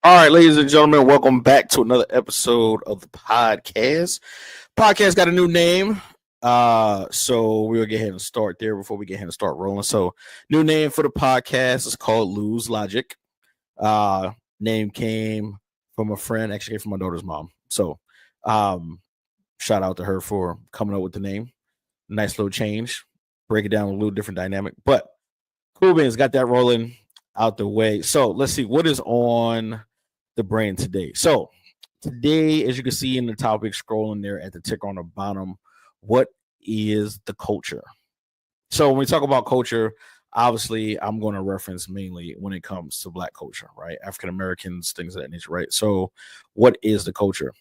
All right, ladies and gentlemen, welcome back to another episode of the podcast. Podcast got a new name. So we'll get ahead and start there before we get ahead and start rolling. So, new name for the podcast is called Lose Logic. Name came from a friend, actually came from my daughter's mom. So, shout out to her for coming up with the name. Nice little change. Break it down a little different dynamic. But cool beans, got that rolling out the way. So let's see what is on the brain today. So today, as you can see in the topic scrolling there at the ticker on the bottom, what is the culture? So when we talk about culture, obviously I'm going to reference mainly when it comes to Black culture, right? African Americans, things of that nature, right? So what is the culture?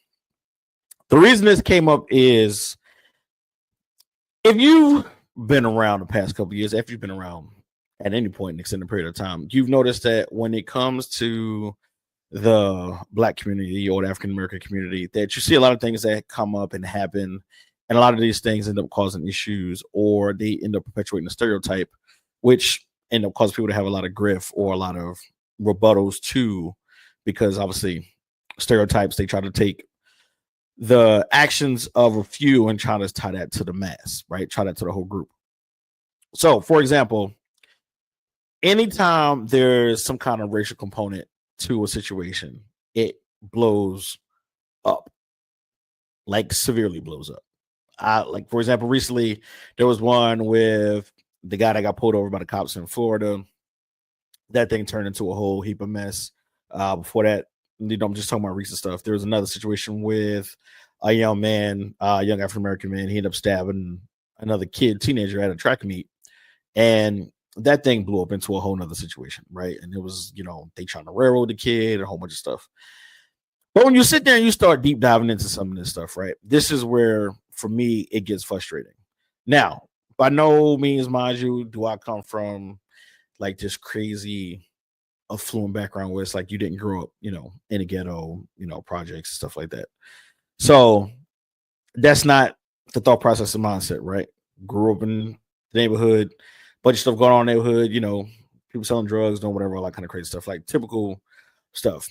The reason this came up is if you've been around the past couple of years, after you've been around at any point in an extended period of time, you've noticed that when it comes to the Black community or the African American community, that you see a lot of things that come up and happen, and a lot of these things end up causing issues, or they end up perpetuating a stereotype, which end up causing people to have a lot of grief or a lot of rebuttals too, because obviously stereotypes, they try to take the actions of a few and try to tie that to the mass, right? Try that to the whole group. So, for example, anytime there's some kind of racial component to a situation, it blows up, like severely blows up. Like, for example, recently there was one with the guy that got pulled over by the cops in Florida. That thing turned into a whole heap of mess. Before that, I'm just talking about recent stuff. There was another situation with a young man, young African American man. He ended up stabbing another teenager at a track meet, and that thing blew up into a whole nother situation, right? And it was, they trying to railroad the kid, a whole bunch of stuff. But when you sit there and you start deep diving into some of this stuff, right? This is where, for me, it gets frustrating. Now, by no means, mind you, do I come from like this crazy affluent background where it's like you didn't grow up, in a ghetto, projects, stuff like that. So that's not the thought process and mindset, right? Grew up in the neighborhood, bunch of stuff going on in the neighborhood, people selling drugs, doing whatever, all that kind of crazy stuff, like typical stuff.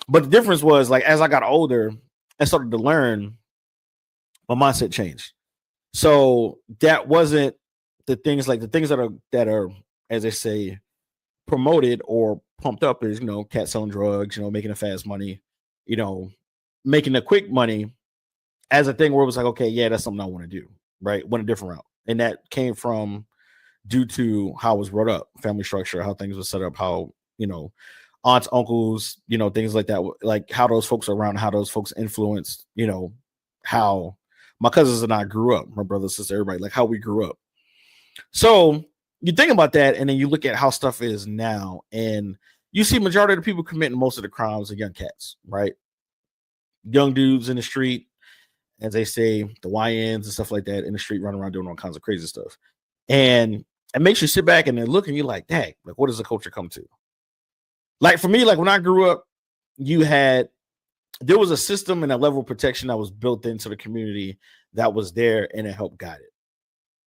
But the difference was, like, as I got older, I started to learn, my mindset changed. So that wasn't the things that are, as they say, promoted or pumped up is, cats selling drugs, making a fast money, making the quick money, as a thing where it was like, okay, yeah, that's something I want to do, right? Went a different route. And that came from due to how I was brought up, family structure, how things were set up, how, aunts, uncles, things like that, like how those folks are around, how those folks influenced, how my cousins and I grew up, my brother, sister, everybody, like how we grew up. So you think about that, and then you look at how stuff is now, and you see majority of the people committing most of the crimes are young cats, right? Young dudes in the street, as they say, the YNs and stuff like that in the street, running around doing all kinds of crazy stuff. And it makes you sit back and then look, and you're like, dang, like, what does the culture come to? Like, for me, like, when I grew up, there was a system and a level of protection that was built into the community that was there, and it helped guide it.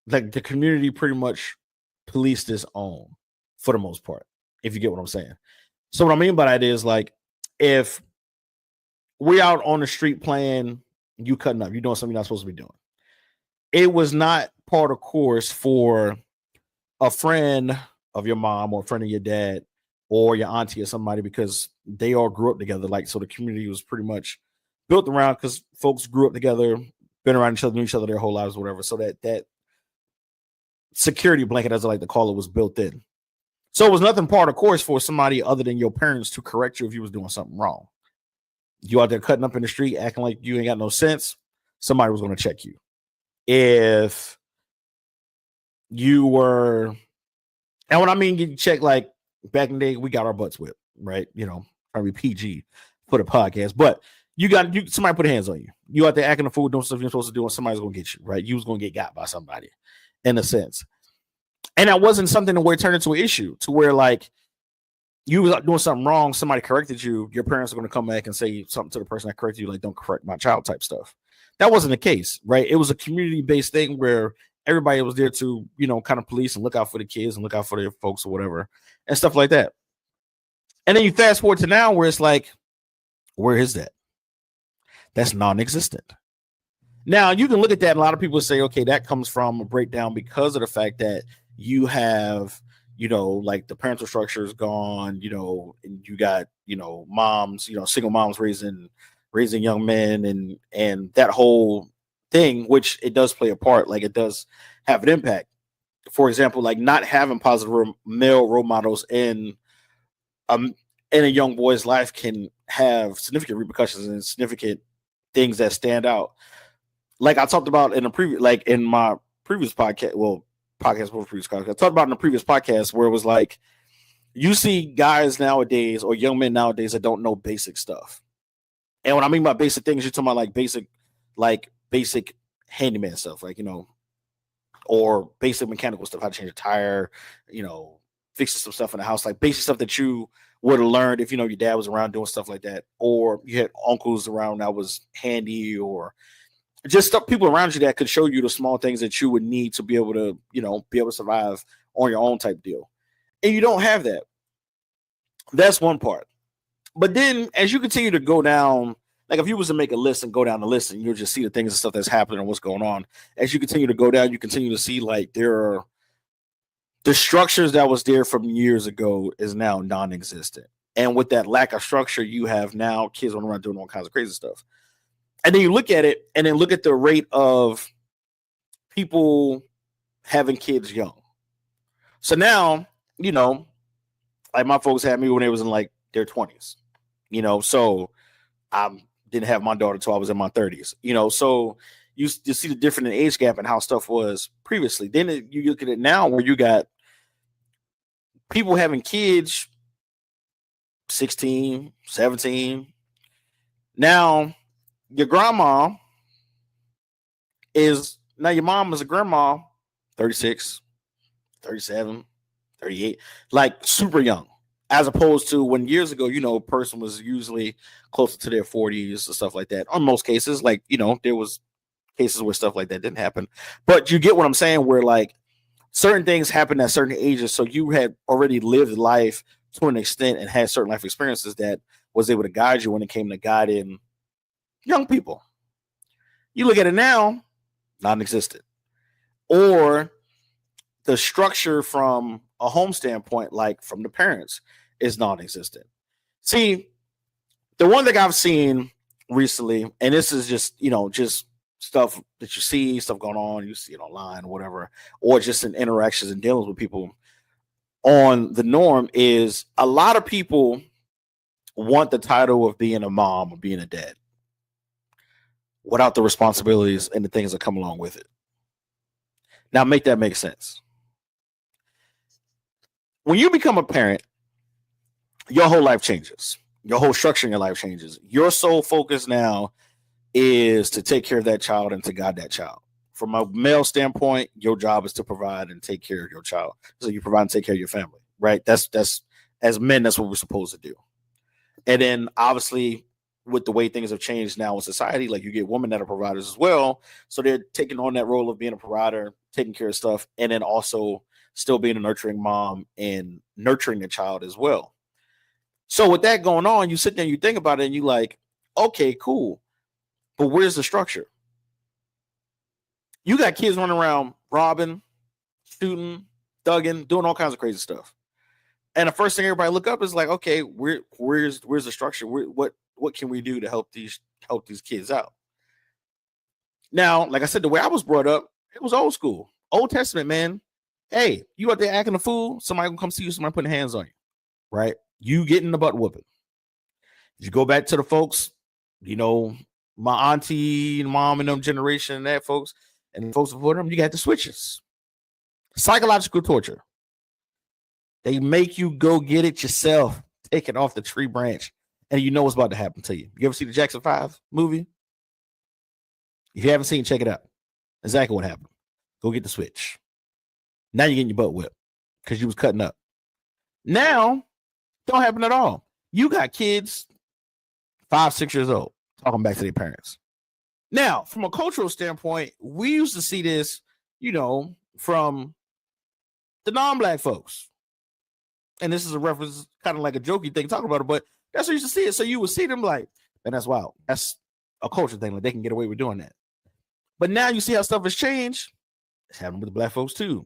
Like, the community pretty much policed its own for the most part, if you get what I'm saying. So what I mean by that is, like, if we out on the street playing, you cutting up, you doing something you're not supposed to be doing. It was not part of course for a friend of your mom or a friend of your dad or your auntie or somebody, because they all grew up together. Like, so the community was pretty much built around, because folks grew up together, been around each other, knew each other their whole lives, whatever. So that security blanket, as I like to call it, was built in. So it was nothing part of course for somebody other than your parents to correct you if you was doing something wrong. You out there cutting up in the street, acting like you ain't got no sense, somebody was going to check you. If you were, and when I mean get checked, like back in the day, we got our butts whipped, right? Probably PG for the podcast, but somebody put hands on you. You out there acting a fool, doing stuff you're supposed to do, and somebody's going to get you, right? You was going to get got by somebody, in a sense. And that wasn't something where it turned into an issue to where, like, you was doing something wrong, somebody corrected you, your parents are going to come back and say something to the person that corrected you, like, don't correct my child type stuff. That wasn't the case, right? It was a community-based thing where everybody was there to, kind of police and look out for the kids and look out for their folks or whatever and stuff like that. And then you fast forward to now where it's like, Where is that? That's non-existent. Now, you can look at that, and a lot of people say, okay, that comes from a breakdown because of the fact that you have, like the parental structure is gone, and you got, moms, single moms raising young men, and that whole thing, which it does play a part, like it does have an impact. For example, like not having positive male role models um in a young boy's life can have significant repercussions and significant things that stand out. Like I talked about in a previous, like in my previous podcast, podcast before previous podcast, I talked about in the previous podcast where it was like you see guys nowadays or young men nowadays that don't know basic stuff. And when I mean by basic things, you're talking about like basic handyman stuff, like or basic mechanical stuff, how to change a tire, fixing some stuff in the house, like basic stuff that you would have learned if your dad was around doing stuff like that, or you had uncles around that was handy, or just stuff, people around you that could show you the small things that you would need to be able to, be able to survive on your own type deal. And you don't have that. That's one part. But then as you continue to go down, like if you was to make a list and go down the list and you'll just see the things and stuff that's happening and what's going on. As you continue to go down, you continue to see like there are the structures that was there from years ago is now non-existent. And with that lack of structure, you have now kids running around doing all kinds of crazy stuff. And then you look at it and then look at the rate of people having kids young. So now, like my folks had me when they was in like their 20s, so I didn't have my daughter until I was in my 30s, so you see the different age gap and how stuff was previously. Then you look at it now where you got people having kids 16, 17. Now, your grandma your mom is a grandma, 36, 37, 38, like super young, as opposed to when years ago, a person was usually closer to their 40s and stuff like that. On most cases, like, there was cases where stuff like that didn't happen. But you get what I'm saying, where like certain things happen at certain ages. So you had already lived life to an extent and had certain life experiences that was able to guide you when it came to guiding young people. You look at it now, non-existent. Or the structure from a home standpoint, like from the parents, is non-existent. See, the one thing I've seen recently, and this is just, just stuff that you see, stuff going on, you see it online or whatever, or just in interactions and dealings with people on the norm, is a lot of people want the title of being a mom or being a dad without the responsibilities and the things that come along with it. Now, make that make sense. When you become a parent, your whole life changes. Your whole structure in your life changes. Your sole focus now is to take care of that child and to guide that child. From a male standpoint, your job is to provide and take care of your child. So you provide and take care of your family, right? That's as men, that's what we're supposed to do. And then obviously, with the way things have changed now in society, like you get women that are providers as well. So they're taking on that role of being a provider, taking care of stuff, and then also still being a nurturing mom and nurturing the child as well. So with that going on, you sit there and you think about it and you like, okay, cool. But where's the structure? You got kids running around robbing, shooting, thugging, doing all kinds of crazy stuff. And the first thing everybody look up is like, okay, where's the structure? What can we do to help these kids out? Now, like I said, the way I was brought up, it was old school, Old Testament, man. Hey, you out there acting a fool, somebody gonna come see you, somebody putting hands on you, right? You getting the butt whooping. If you go back to the folks, my auntie and mom and them generation and that folks, and the folks before them, you got the switches. Psychological torture. They make you go get it yourself, take it off the tree branch, and you know what's about to happen to you. You ever see the Jackson 5 movie? If you haven't seen, check it out. Exactly what happened. Go get the switch. Now you're getting your butt whipped because you was cutting up. Now, don't happen at all. You got kids 5, 6 years old talking back to their parents. Now, from a cultural standpoint, we used to see this, from the non-black folks. And this is a reference, kind of like a jokey thing talking about it, but that's what you used to see it. So you would see them like, And that's wild. That's a culture thing. Like they can get away with doing that. But now you see how stuff has changed. It's happening with the black folks too.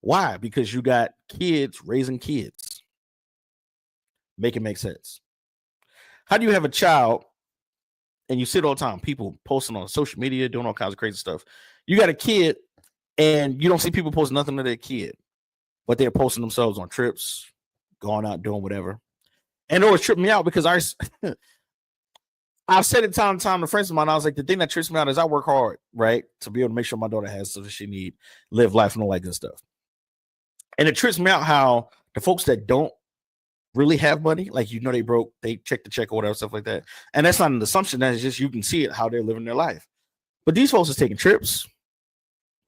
Why? Because you got kids raising kids. Make it make sense. How do you have a child and you see it all the time, people posting on social media, doing all kinds of crazy stuff. You got a kid and you don't see people posting nothing to their kid, but they're posting themselves on trips, going out, doing whatever. And it always tripped me out because I've said it time and time to friends of mine. I was like, the thing that trips me out is I work hard, right? To be able to make sure my daughter has stuff that she need, live life and all that good stuff. And it trips me out how the folks that don't really have money, like, they broke, they check the check or whatever, stuff like that. And that's not an assumption. That's just, you can see it, how they're living their life. But these folks is taking trips,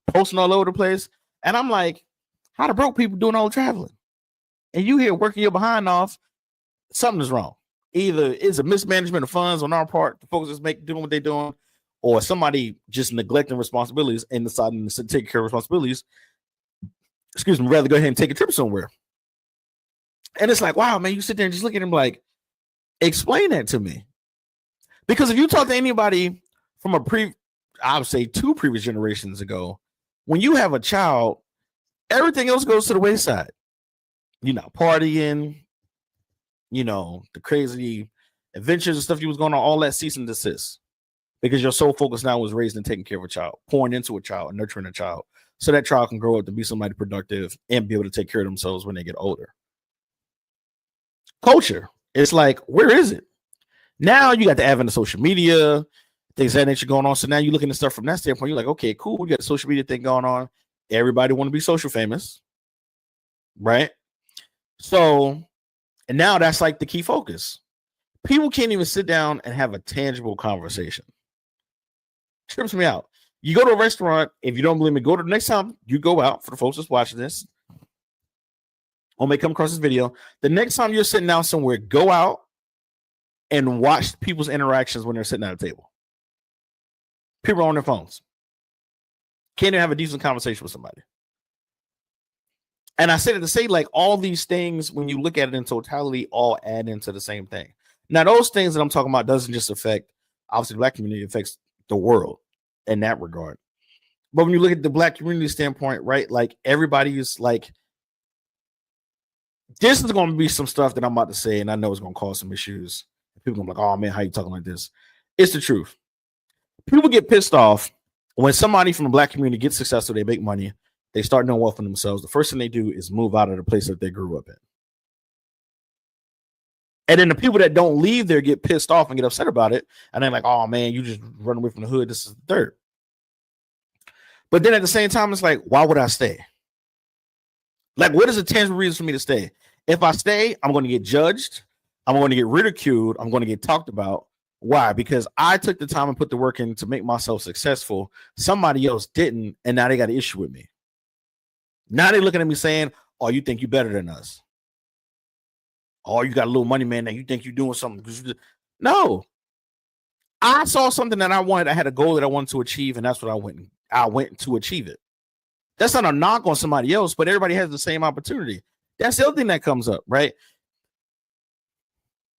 posting all over the place. And I'm like, how the broke people doing all the traveling? And you here working your behind off, something is wrong. Either it's a mismanagement of funds on our part, the folks that's doing what they're doing, or somebody just neglecting responsibilities and deciding to take care of responsibilities. Rather go ahead and take a trip somewhere. And it's like, wow, man, you sit there and just look at him like, explain that to me. Because if you talk to anybody from I would say 2 previous generations ago, when you have a child, everything else goes to the wayside. Partying, the crazy adventures and stuff you was going on, all that cease and desist. Because your sole focus now was raising and taking care of a child, pouring into a child and nurturing a child. So that child can grow up to be somebody productive and be able to take care of themselves when they get older. Culture. It's like, where is it? Now you got the advent of social media, things that nature going on. So now you're looking at stuff from that standpoint. You're like, okay, cool. We got the social media thing going on. Everybody want to be social famous, right? So, and now that's like the key focus. People can't even sit down and have a tangible conversation. Trips me out. You go to a restaurant, if you don't believe me, go to the next time you go out, for the folks that's watching this, or may come across this video, the next time you're sitting down somewhere, go out and watch people's interactions when they're sitting at a table. People are on their phones. Can't even have a decent conversation with somebody. And I said it to say, like, all these things, when you look at it in totality, all add into the same thing. Now, those things that I'm talking about doesn't just affect, obviously, the black community, it affects the world in that regard. But when you look at the black community standpoint, right, like, everybody is like, this is going to be some stuff that I'm about to say, and I know it's going to cause some issues. People are going to be like, oh, man, how you talking like this? It's the truth. People get pissed off when somebody from the black community gets successful, they make money, they start doing well for themselves. The first thing they do is move out of the place that they grew up in. And then the people that don't leave there get pissed off and get upset about it. And they're like, oh, man, you just run away from the hood. This is the dirt. But then at the same time, it's like, why would I stay? Like, what is a tangible reason for me to stay? If I stay, I'm going to get judged. I'm going to get ridiculed. I'm going to get talked about. Why? Because I took the time and put the work in to make myself successful. Somebody else didn't, and now they got an issue with me. Now they're looking at me saying, oh, you think you're better than us. Oh, you got a little money, man. Now you think you're doing something. No. I saw something that I wanted. I had a goal that I wanted to achieve, and that's what I went to achieve it. That's not a knock on somebody else, but everybody has the same opportunity. That's the other thing that comes up, right?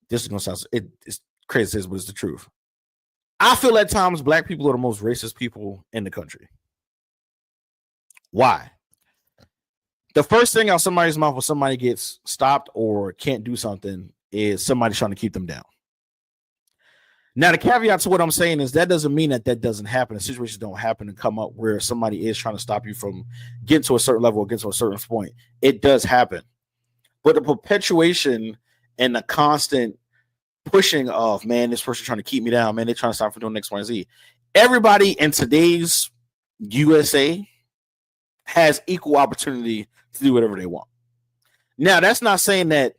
This is going to sound, it's crazy, but it's the truth. I feel at times black people are the most racist people in the country. Why? The first thing out somebody's mouth when somebody gets stopped or can't do something is somebody trying to keep them down. Now, the caveat to what I'm saying is that doesn't mean that doesn't happen. The situations don't happen and come up where somebody is trying to stop you from getting to a certain level or getting to a certain point. It does happen. But the perpetuation and the constant pushing of, man, this person trying to keep me down, man, they're trying to stop me from doing X, Y, and Z. Everybody in today's USA has equal opportunity to do whatever they want. Now, that's not saying that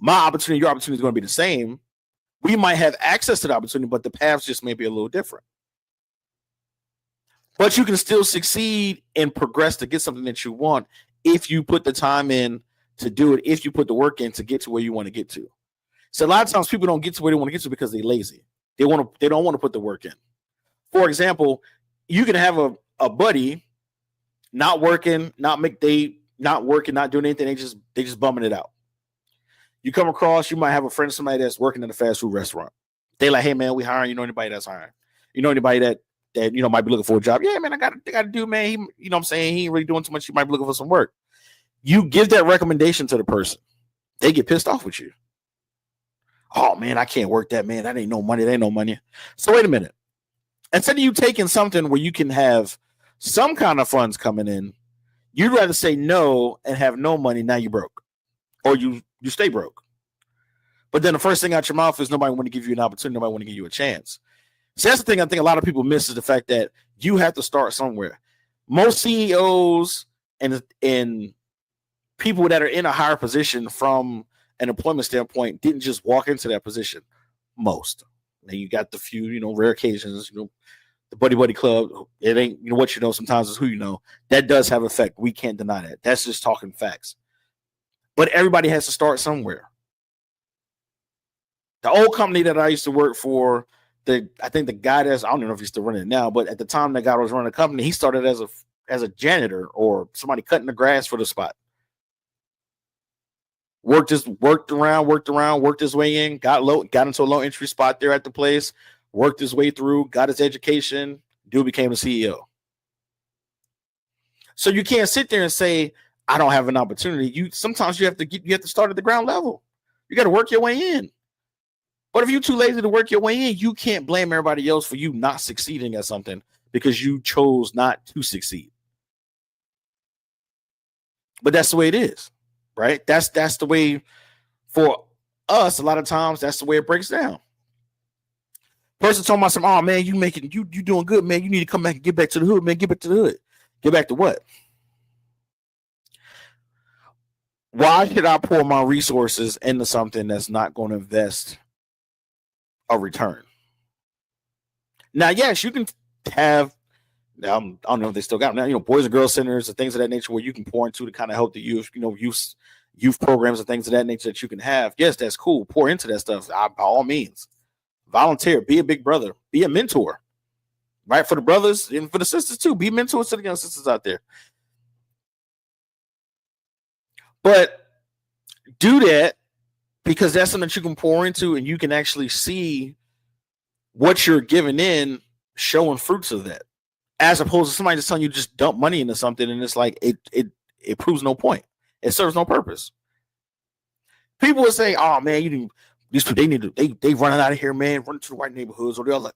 my opportunity, your opportunity is going to be the same. We might have access to the opportunity, but the paths just may be a little different. But you can still succeed and progress to get something that you want if you put the time in to do it, if you put the work in to get to where you want to get to. So a lot of times people don't get to where they want to get to because they're lazy. They don't want to put the work in. For example, you can have a buddy not working, not doing anything, they just bumming it out. You come across, you might have a friend, somebody that's working in a fast food restaurant. They like, hey man, we hiring. You know anybody that's hiring? You know anybody that might be looking for a job? Yeah, man, I got a dude, man. He, you know what I'm saying? He ain't really doing too much. He might be looking for some work. You give that recommendation to the person. They get pissed off with you. Oh man, I can't work that, man. That ain't no money. That ain't no money. So wait a minute. Instead of you taking something where you can have some kind of funds coming in, you'd rather say no and have no money. Now you broke, or you stay broke. But then the first thing out your mouth is nobody want to give you an opportunity. Nobody want to give you a chance. So that's the thing I think a lot of people miss is the fact that you have to start somewhere. Most CEOs and people that are in a higher position from an employment standpoint didn't just walk into that position. Most. Now you got the few, rare occasions, the buddy club. It ain't, what you know sometimes is who you know. That does have effect. We can't deny that. That's just talking facts. But everybody has to start somewhere. The old company that I used to work for, I think the guy I don't even know if he's still running it now, but at the time the guy was running the company, he started as a janitor or somebody cutting the grass for the spot. Worked his way in, got into a low entry spot there at the place, worked his way through, got his education, dude became a CEO. So you can't sit there and say, I don't have an opportunity. Sometimes you have to start at the ground level. You got to work your way in. But if you're too lazy to work your way in, you can't blame everybody else for you not succeeding at something because you chose not to succeed. But that's the way it is, right? That's the way for us. A lot of times, that's the way it breaks down. Person talking about oh man, you doing good, man. You need to come back and get back to the hood, man. Get back to the hood. Get back to what? Why should I pour my resources into something that's not going to invest a return? Now, yes, you can have. I don't know if they still got them now. Boys and girls centers and things of that nature where you can pour into to kind of help the youth. Youth programs and things of that nature that you can have. Yes, that's cool. Pour into that stuff by all means. Volunteer. Be a big brother. Be a mentor. Right, for the brothers and for the sisters too. Be mentors to the young sisters out there. But do that because that's something that you can pour into and you can actually see what you're giving in showing fruits of that. As opposed to somebody just telling you just dump money into something and it's like it proves no point. It serves no purpose. People would say, oh man, these people they running out of here, man, running to the white neighborhoods or the other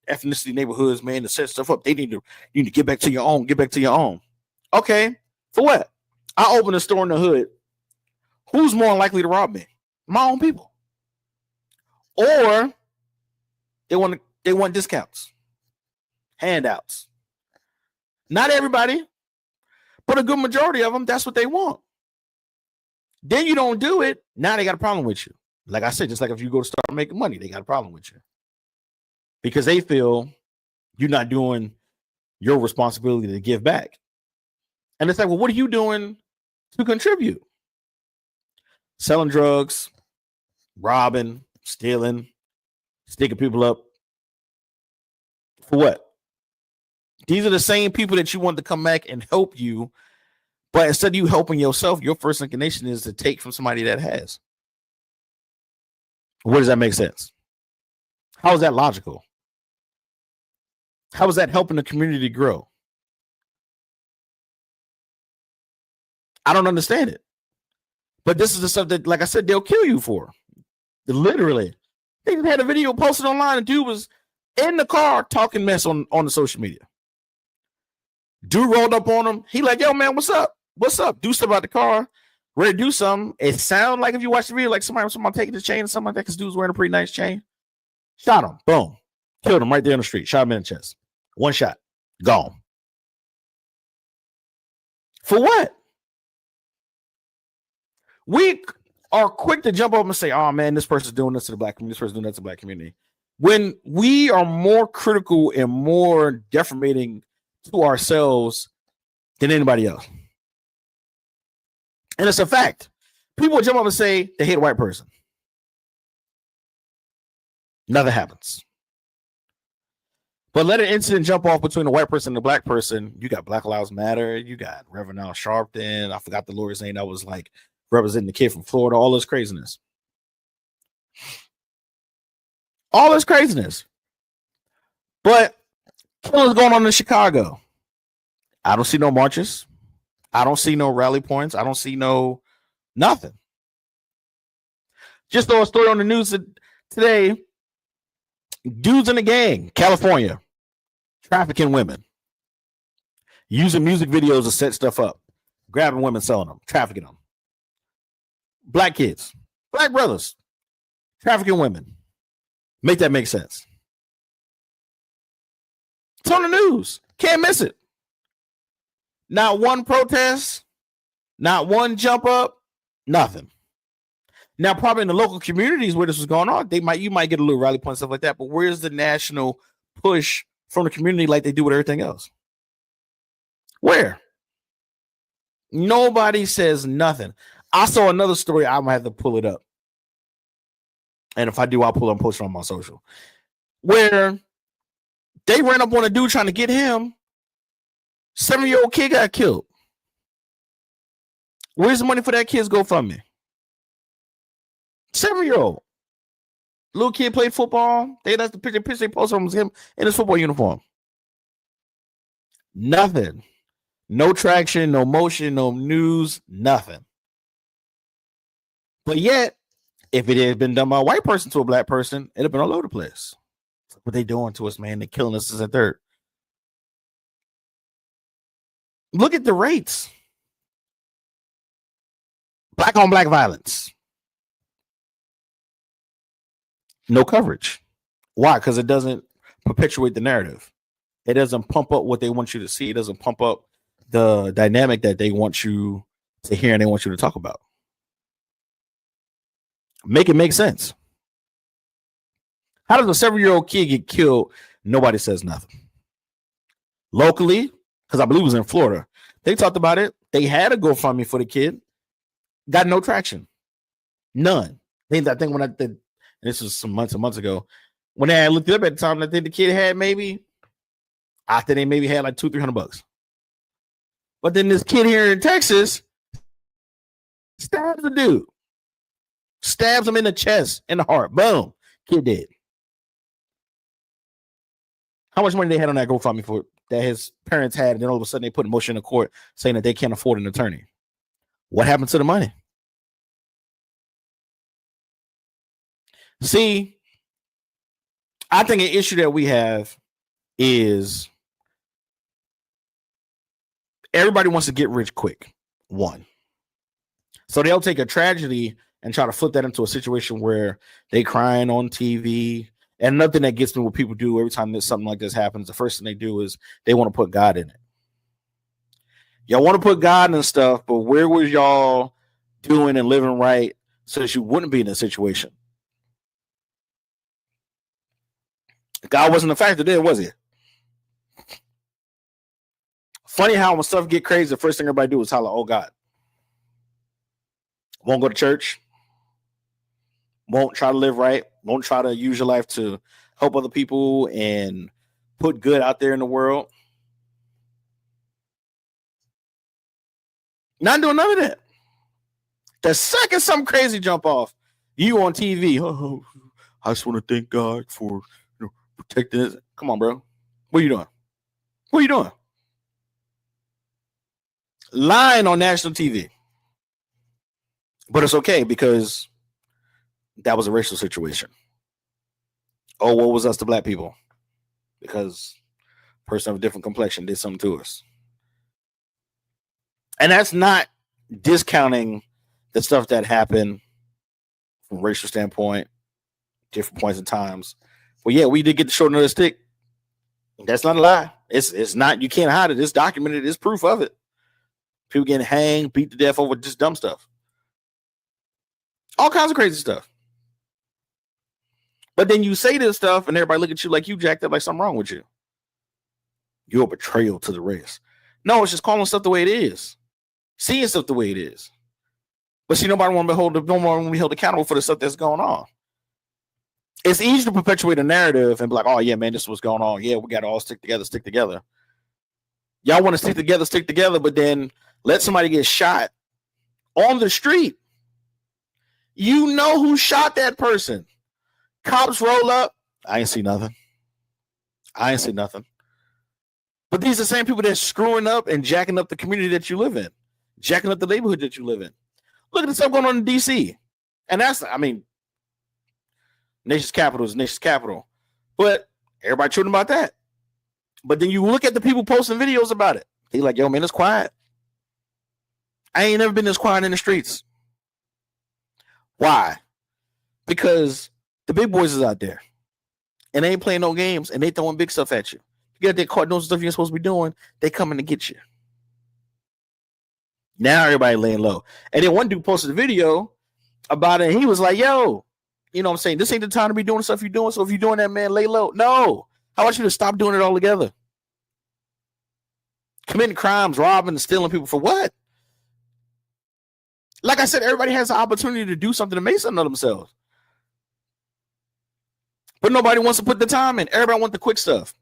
ethnicity neighborhoods, man, to set stuff up. You need to get back to your own. Okay, for what? I open a store in the hood. Who's more likely to rob me? My own people. Or they want discounts, handouts. Not everybody, but a good majority of them, that's what they want. Then you don't do it. Now they got a problem with you. Like I said, just like if you go to start making money, they got a problem with you. Because they feel you're not doing your responsibility to give back. And it's like, well, what are you doing to contribute? Selling drugs, robbing, stealing, sticking people up. For what? These are the same people that you want to come back and help you. But instead of you helping yourself, your first inclination is to take from somebody that has. Where does that make sense? How is that logical? How is that helping the community grow? I don't understand it. But this is the stuff that, like I said, they'll kill you for. Literally. They had a video posted online. A dude was in the car talking mess on the social media. Dude rolled up on him. He like, yo, man, what's up? What's up? Do something about the car. Ready to do something. It sounded like if you watch the video, like somebody taking the chain or something like that, because dude's wearing a pretty nice chain. Shot him. Boom. Killed him right there on the street. Shot him in the chest. One shot. Gone. For what? We are quick to jump up and say, oh, man, this person's doing this to the black community. This person's doing that to the black community. When we are more critical and more defamating to ourselves than anybody else. And it's a fact. People jump up and say they hate a white person. Nothing happens. But let an incident jump off between a white person and a black person. You got Black Lives Matter. You got Reverend Al Sharpton. I forgot the lawyer's name that was like representing the kid from Florida. All this craziness. All this craziness. But killings going on in Chicago. I don't see no marches. I don't see no rally points. I don't see no nothing. Just saw a story on the news today. Dudes in a gang, California, trafficking women, using music videos to set stuff up, grabbing women, selling them, trafficking them. Black kids, black brothers, trafficking women. Make that make sense. It's on the news. Can't miss it. Not one protest, not one jump up, nothing. Now, probably in the local communities where this was going on, you might get a little rally point, stuff like that. But where's the national push from the community like they do with everything else? Where? Nobody says nothing. I saw another story. I'm gonna have to pull it up, and if I do, I'll pull it and post it on my social. Where they ran up on a dude trying to get him. 7-year-old kid got killed. Where's the money for that kid's GoFundMe? 7-year-old little kid played football. That's the picture they posted was him in his football uniform. Nothing. No traction, no motion, no news, nothing. But yet, if it had been done by a white person to a black person, it'd have been all over the place. What they doing to us, man? They're killing us as a third. Look at the rates. Black on black violence. No coverage. Why? Because it doesn't perpetuate the narrative. It doesn't pump up what they want you to see. It doesn't pump up the dynamic that they want you to hear and they want you to talk about. Make it make sense. How does a 7-year-old kid get killed? Nobody says nothing. Locally, because I believe it was in Florida, they talked about it. They had a GoFundMe for the kid. Got no traction. None. I think when I did, this was some months and months ago, when I looked it up at the time, I think the kid had maybe like $200-300. But then this kid here in Texas stabs the dude. Stabs him in the chest, in the heart. Boom. Kid dead. How much money they had on that GoFundMe for that his parents had, and then all of a sudden they put a motion in court saying that they can't afford an attorney. What happened to the money? See, I think an issue that we have is everybody wants to get rich quick. One. So they'll take a tragedy and try to flip that into a situation where they crying on TV. And nothing that gets me what people do every time that something like this happens, the first thing they do is they want to put God in it. Y'all want to put God in stuff, but where was y'all doing and living right so that you wouldn't be in a situation? God wasn't a factor then, was he? Funny how when stuff get crazy, the first thing everybody do is holler, oh God. Won't go to church. Won't try to live right. Won't try to use your life to help other people and put good out there in the world. Not doing none of that. The second something crazy jump off, you on TV. Oh, I just want to thank God for protecting us. Come on, bro. What are you doing? What are you doing? Lying on national TV. But it's okay because that was a racial situation. Oh, what was us to black people? Because a person of a different complexion did something to us. And that's not discounting the stuff that happened from a racial standpoint, different points in times. Well, yeah, we did get the short end of the stick. That's not a lie. It's not, you can't hide it. It's documented. It's proof of it. People getting hanged, beat to death over just dumb stuff. All kinds of crazy stuff. But then you say this stuff and everybody look at you like you jacked up, like something wrong with you. You're a betrayal to the race. No, it's just calling stuff the way it is. Seeing stuff the way it is. But see, nobody want to be held accountable for the stuff that's going on. It's easy to perpetuate a narrative and be like, oh yeah, man, this is what's going on. Yeah, we got to all stick together. Y'all want to stick together, but then let somebody get shot on the street. You know who shot that person. Cops roll up, I ain't see nothing. I ain't see nothing. But these are the same people that's screwing up and jacking up the community that you live in, jacking up the neighborhood that you live in. Look at the stuff going on in DC. And that's, I mean, nation's capital is nation's capital. But everybody tweeting about that. But then you look at the people posting videos about it. They like, yo, man, it's quiet. I ain't never been this quiet in the streets. Why? Because the big boys is out there. And they ain't playing no games. And they throwing big stuff at you. You got that caught doing stuff you're supposed to be doing. They coming to get you. Now everybody laying low. And then one dude posted a video about it. And he was like, yo, you know what I'm saying? This ain't the time to be doing the stuff you're doing. So if you're doing that, man, lay low. No. I want you to stop doing it all together. Committing crimes, robbing, and stealing people for what? Like I said, everybody has the opportunity to do something to make something of themselves. But nobody wants to put the time in. Everybody wants the quick stuff.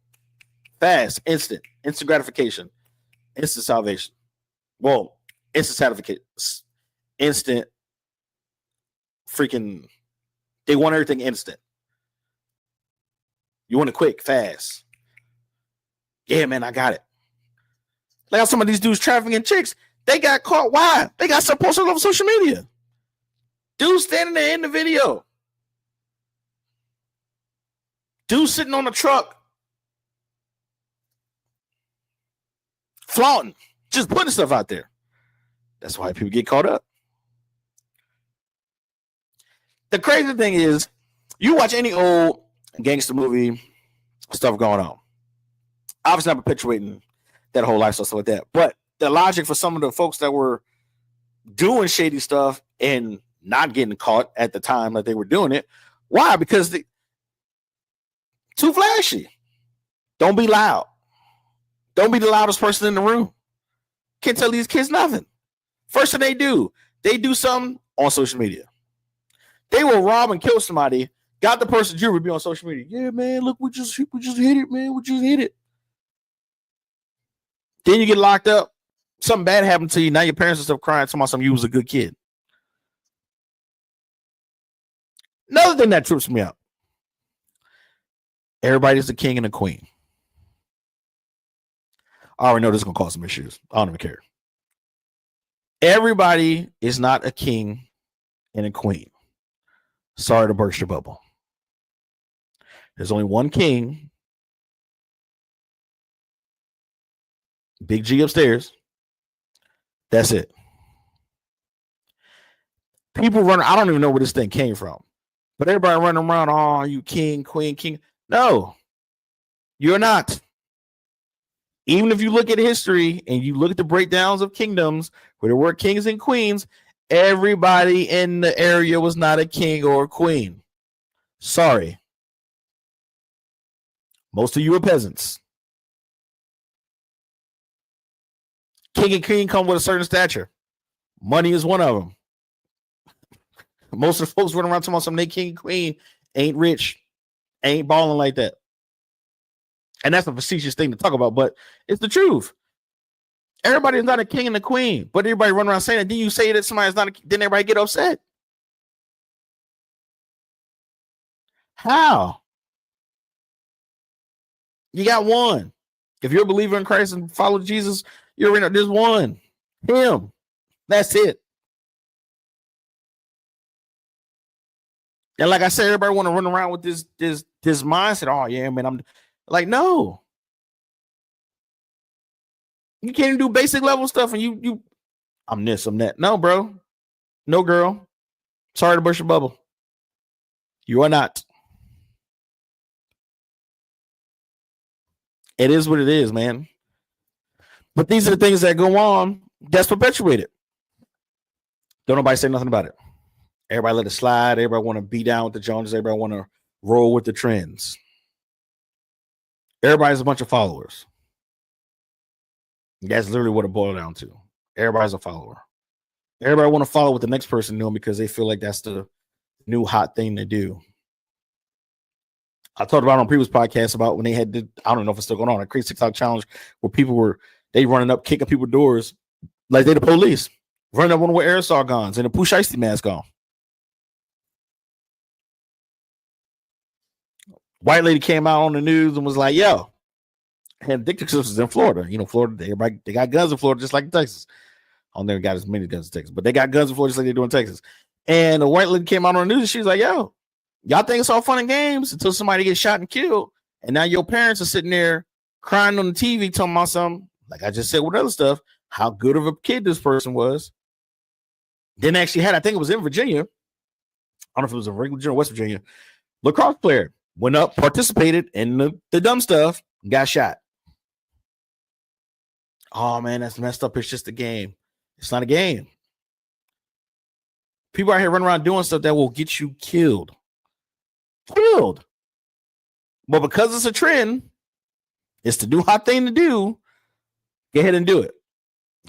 Fast, instant gratification, instant salvation. Well, instant satisfaction, instant freaking, they want everything instant. You want it quick, fast. Yeah, man, I got it. Like how some of these dudes trafficking chicks, they got caught. Why? They got some posted on social media. Dude standing there in the video. Dude sitting on the truck. Flaunting. Just putting stuff out there. That's why people get caught up. The crazy thing is, you watch any old gangster movie, stuff going on. Obviously not perpetuating that whole lifestyle, stuff like that. But the logic for some of the folks that were doing shady stuff and not getting caught at the time that they were doing it. Why? Because they too flashy. Don't be loud. Don't be the loudest person in the room. Can't tell these kids nothing. First thing they do something on social media. They will rob and kill somebody. Got the person's jewelry be on social media. Yeah, man, look, we just hit it, man. We just hit it. Then you get locked up. Something bad happened to you. Now your parents are still crying. Talking about something, you was a good kid. Another thing that trips me out. Everybody's a king and a queen. I already know this is going to cause some issues. I don't even care. Everybody is not a king and a queen. Sorry to burst your bubble. There's only one king. Big G upstairs. That's it. People running, I don't even know where this thing came from. But everybody running around, oh, you king, queen, king. No, you're not. Even if you look at history and you look at the breakdowns of kingdoms where there were kings and queens, everybody in the area was not a king or a queen. Sorry. Most of you are peasants. King and queen come with a certain stature. Money is one of them. Most of the folks running around talking about some they king and queen ain't rich, ain't balling like that. And that's a facetious thing to talk about, but it's the truth. Everybody's not a king and a queen, but everybody run around saying that. Then you say that somebody's not a king, then everybody get upset. How? You got one. If you're a believer in Christ and follow Jesus, you're in. There's one. Him. That's it. And like I said, everybody want to run around with this mindset. Oh yeah, man. I'm like, no. You can't even do basic level stuff, and you I'm this, I'm that. No, bro. No, girl. Sorry to burst your bubble. You are not. It is what it is, man. But these are the things that go on that's perpetuated. Don't nobody say nothing about it. Everybody let it slide. Everybody want to be down with the Joneses. Everybody want to roll with the trends. Everybody's a bunch of followers. That's literally what it boiled down to. Everybody's a follower. Everybody want to follow what the next person doing because they feel like that's the new hot thing to do. I talked about on previous podcasts about when they had, I don't know if it's still going on, a crazy TikTok challenge where people were, they running up, kicking people's doors like they the police, running up on with aerosol guns and a Pooh Shiesty mask on. White lady came out on the news and was like, yo, had addicted was in Florida. You know, Florida, everybody, they got guns in Florida just like in Texas. I don't never got as many guns in Texas, but they got guns in Florida just like they do in Texas. And the white lady came out on the news and she was like, yo, y'all think it's all fun and games until somebody gets shot and killed. And now your parents are sitting there crying on the TV talking about something, like I just said with other stuff, how good of a kid this person was. Then actually had, I think it was in Virginia. I don't know if it was in Virginia or West Virginia. Lacrosse player went up, participated in the dumb stuff, and got shot. Oh, man, that's messed up. It's just a game. It's not a game. People out here running around doing stuff that will get you killed. Killed. But because it's a trend, it's the new hot thing to do. Go ahead and do it.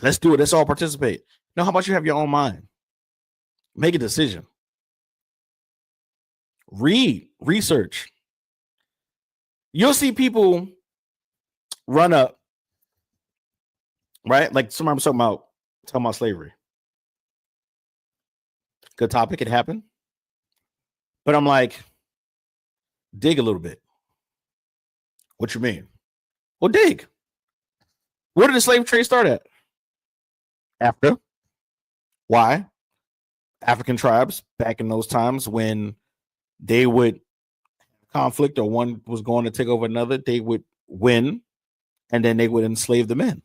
Let's do it. Let's all participate. Now, how about you have your own mind? Make a decision. Read, research. You'll see people run up, right? Like somebody was talking about slavery. Good topic. It happened. But I'm like, dig a little bit. What you mean? Well, dig. Where did the slave trade start at? Africa. Why? African tribes back in those times when they would conflict or one was going to take over another, they would win and then they would enslave the men.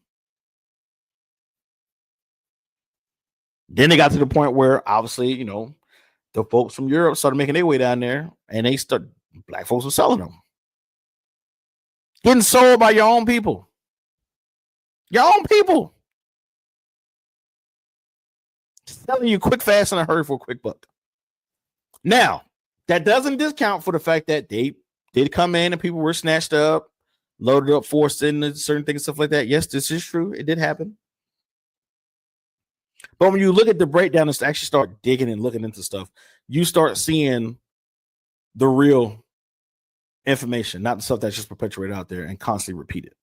Then they got to the point where obviously, you know, the folks from Europe started making their way down there and black folks were selling them. Getting sold by your own people. Your own people. Selling you quick, fast, and a hurry for a quick buck. Now, that doesn't discount for the fact that they did come in and people were snatched up, loaded up, forced into certain things, stuff like that. Yes, this is true. It did happen. But when you look at the breakdown and actually start digging and looking into stuff, you start seeing the real information, not the stuff that's just perpetuated out there and constantly repeated.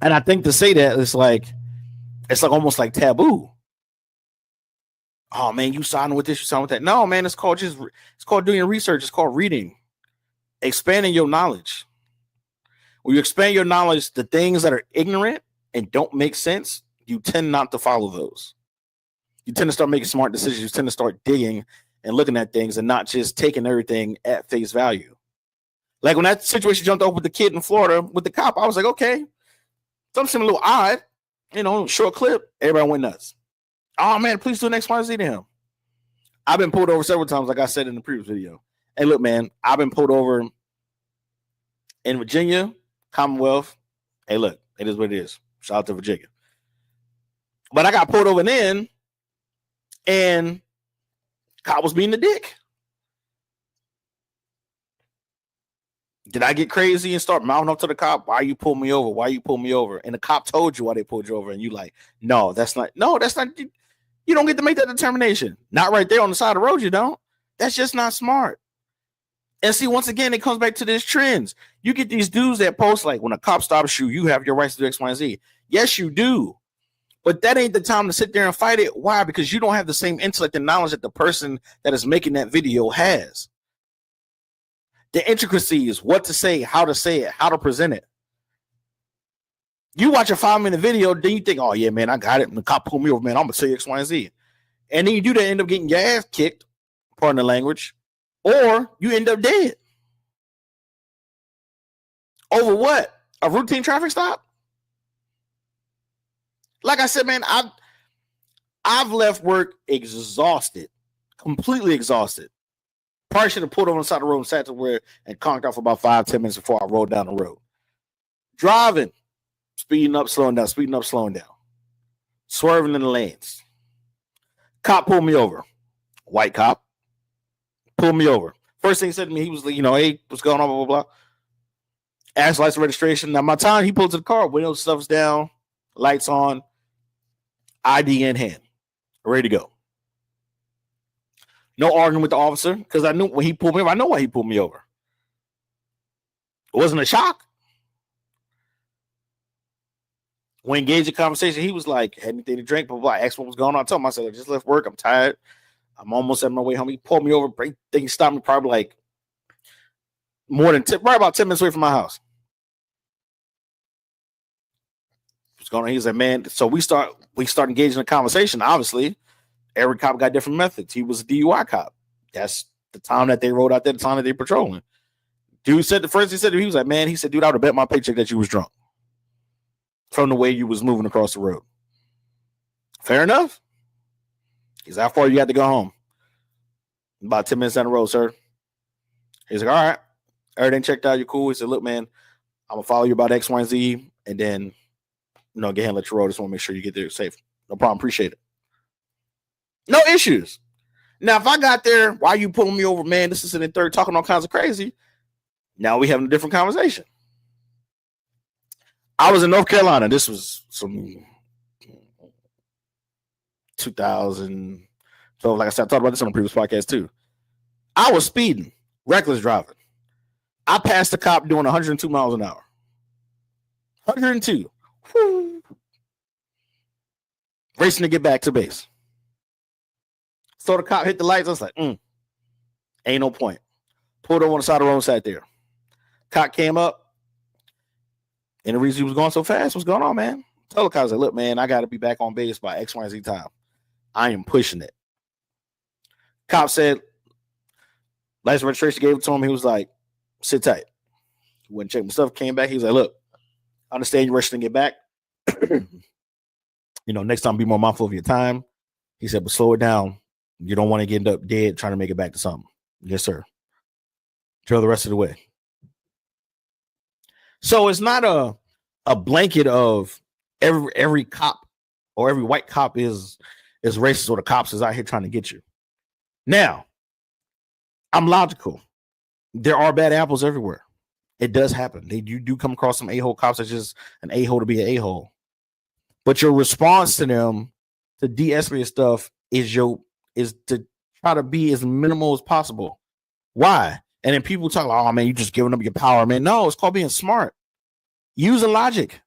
And I think to say that it's like almost like taboo. Oh man, you signing with this, you signing with that. No, man, it's called doing research. It's called reading, expanding your knowledge. When you expand your knowledge, the things that are ignorant and don't make sense, you tend not to follow those. You tend to start making smart decisions. You tend to start digging and looking at things and not just taking everything at face value. Like when that situation jumped up with the kid in Florida with the cop, I was like, okay, something a little odd, you know, short clip. Everybody went nuts. Oh man, please do an XYZ to him. I've been pulled over several times, like I said in the previous video. Hey, look, man, I've been pulled over in Virginia, Commonwealth. Hey, look, it is what it is. Shout out to Virginia. But I got pulled over then, and cop was being the dick. Did I get crazy and start mouthing up to the cop? Why you pull me over? Why you pull me over? And the cop told you why they pulled you over, and you like, no, that's not. You don't get to make that determination. Not right there on the side of the road, you don't. That's just not smart. And see, once again, it comes back to these trends. You get these dudes that post like, when a cop stops you, you have your rights to do X, Y, and Z. Yes, you do. But that ain't the time to sit there and fight it. Why? Because you don't have the same intellect and knowledge that the person that is making that video has. The intricacies, what to say, how to present it. You watch a 5-minute video, then you think, oh yeah, man, I got it. And the cop pulled me over, man, I'm gonna say X, Y, and Z. And then you do that, end up getting your ass kicked, pardon the language, or you end up dead. Over what? A routine traffic stop? Like I said, man, I've left work exhausted, completely exhausted. Probably should have pulled over on the side of the road and sat somewhere and conked out for about 5-10 minutes before I rolled down the road. Driving, speeding up, slowing down, swerving in the lanes. Cop pulled me over. White cop pulled me over. First thing he said to me, he was like, you know, hey, what's going on, blah, blah, blah. Asked license registration. Now, my time, he pulled to the car, window stuff's down, lights on, ID in hand, ready to go. No arguing with the officer because I knew when he pulled me over, I know why he pulled me over. It wasn't a shock. When engaged in conversation, he was like, had anything to drink, blah, blah, blah. I asked what was going on. I told him, I said, I just left work. I'm tired. I'm almost at my way home. He pulled me over. He stopped me probably like more than right about 10 minutes away from my house. What's going on? He's like, man. So we start engaging in a conversation. Obviously, every cop got different methods. He was a DUI cop. That's the time that they rode out there, the time that they patrolling. Dude said the first he said, he was like, man, he said, dude, I would have bet my paycheck that you was drunk from the way you was moving across the road. Fair enough. He's how far you got to go home? About 10 minutes down the road, sir. He's like, all right, everything checked out. You're cool. He said, look, man, I'm gonna follow you about X, Y, and Z, and then get ahead and let you roll. Just want to make sure you get there safe. No problem. Appreciate it. No issues. Now, if I got there, why are you pulling me over, man? This is in the third, talking all kinds of crazy. Now we having a different conversation. I was in North Carolina. This was some 2012. Like I said, I talked about this on the previous podcast too. I was speeding, reckless driving. I passed a cop doing 102 miles an hour. 102. Woo. Racing to get back to base. So the cop hit the lights. I was like, ain't no point. Pulled over on the side of the road and sat there. Cop came up. And the reason he was going so fast, what's going on, man? Tell the cop, I was like, look, man, I got to be back on base by X, Y, and Z time. I am pushing it. Cop said, license registration, gave it to him. He was like, sit tight. He went and checked my stuff, came back. He was like, look, I understand you're rushing to get back. Next time be more mindful of your time. He said, but slow it down. You don't want to end up dead trying to make it back to something. Yes, sir. Trail the rest of the way. So it's not a blanket of every cop or every white cop is racist or the cops is out here trying to get you. Now, I'm logical. There are bad apples everywhere. It does happen. You do come across some a-hole cops that's just an a-hole to be an a-hole. But your response to them to de-escalate stuff is to try to be as minimal as possible. Why? And then people talk like, oh man, you just giving up your power, man. No, it's called being smart. Using logic.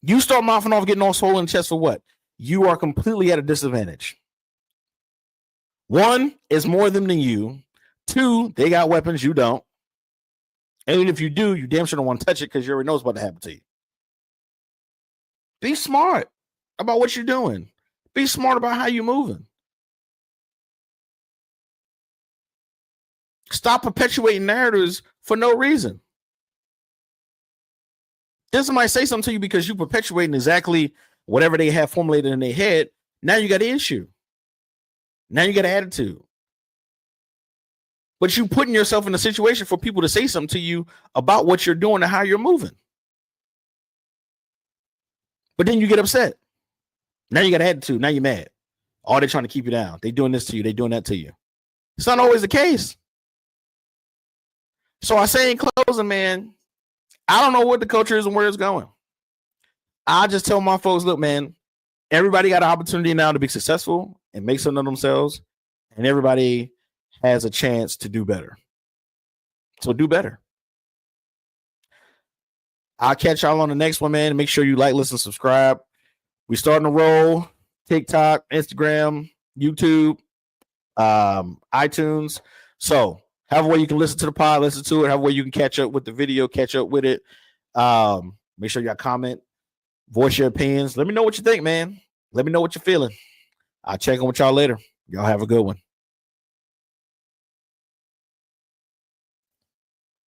You start mouthing off getting all swollen in the chest for what? You are completely at a disadvantage. One, is more them than you. Two, they got weapons, you don't. And even if you do, you damn sure don't want to touch it because you already know what's about to happen to you. Be smart about what you're doing. Be smart about how you're moving. Stop perpetuating narratives for no reason. Then somebody say something to you because you perpetuating exactly whatever they have formulated in their head. Now you got an issue. Now you got an attitude. But you putting yourself in a situation for people to say something to you about what you're doing and how you're moving. But then you get upset. Now you got an attitude. Now you're mad. Oh, they're trying to keep you down. They doing this to you. They doing that to you. It's not always the case. So I say in closing, man, I don't know what the culture is and where it's going. I just tell my folks, look, man, everybody got an opportunity now to be successful and make something of themselves. And everybody has a chance to do better. So do better. I'll catch y'all on the next one, man. Make sure you like, listen, subscribe. We starting to roll. TikTok, Instagram, YouTube, iTunes. So have a way you can listen to the pod, listen to it. Have a way you can catch up with the video, catch up with it. Make sure y'all comment, voice your opinions. Let me know what you think, man. Let me know what you're feeling. I'll check in with y'all later. Y'all have a good one.